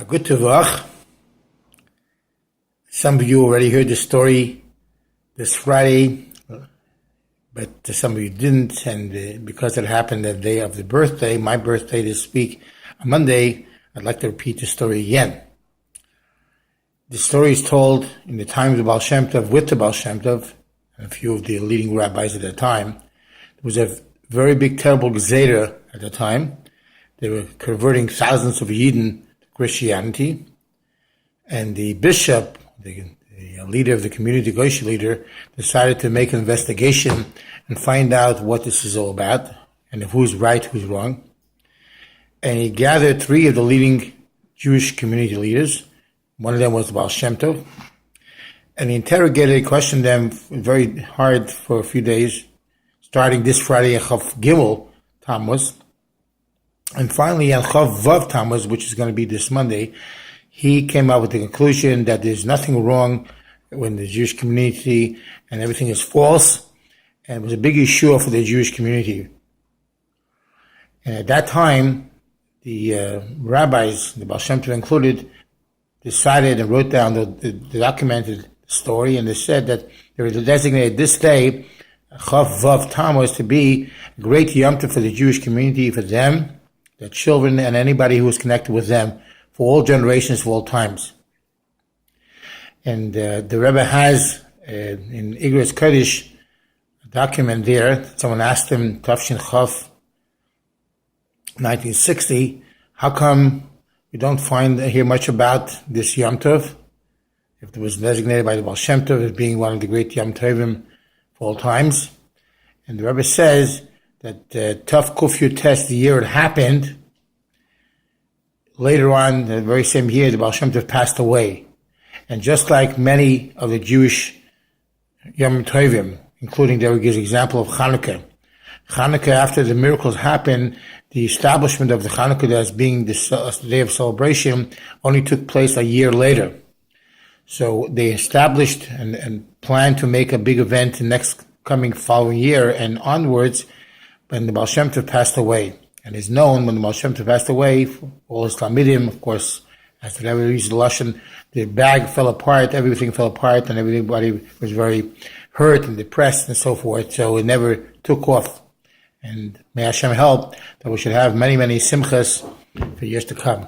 Good Tuvach. Some of you already heard the story this Friday, but some of you didn't, and because it happened the day of the birthday, my birthday this week, on Monday, I'd like to repeat the story again. The story is told in the time of the Baal Shem Tov, with the Baal Shem Tov, and a few of the leading rabbis at that time. There was a very big, terrible Gezerah at the time. They were converting thousands of Yidden to Christianity, and the bishop, the leader of the community, Goyish leader, decided to make an investigation and find out what this is all about, and who's right, who's wrong. And he gathered three of the leading Jewish community leaders. One of them was the Baal Shem Tov. And he interrogated, questioned them very hard for a few days, starting this Friday at Chav Gimel Tammuz. And finally, on Chav Vav Tammuz, which is going to be this Monday, he came up with the conclusion that there's nothing wrong with the Jewish community and everything is false. And it was a big issue for the Jewish community. And at that time, the rabbis, the Baal Shem Tov included, decided and wrote down the documented story, and they said that they were designated this day, Chav Vav Tammuz, to be a great Yom Tov for the Jewish community, for them, their children, and anybody who was connected with them, for all generations, for all times. And the Rebbe has, in Igros Kodesh, a document there. Someone asked him, Tafshin Chav, 1960, how come we don't hear much about this Yom Tov, if it was designated by the Baal Shem Tov as being one of the great Yom Tovim for all times? And the Rebbe says that Tov Kuf Yutes, the year it happened, later on, the very same year, the Baal Shem Tov passed away. And just like many of the Jewish Yom Tovim, including there gives example of Hanukkah. Hanukkah, after the miracles happened, the establishment of the Hanukkah as being the day of celebration only took place a year later. So they established and planned to make a big event the next coming following year and onwards when the Baal Shem Tov passed away. And it's known when the Baal Shem Tov passed away, all his Talmidim, of course, as the Rebbe used the Lashon, the bag fell apart, everything fell apart, and everybody was very hurt and depressed and so forth. So it never took off. And may Hashem help that we should have many, many simchas for years to come.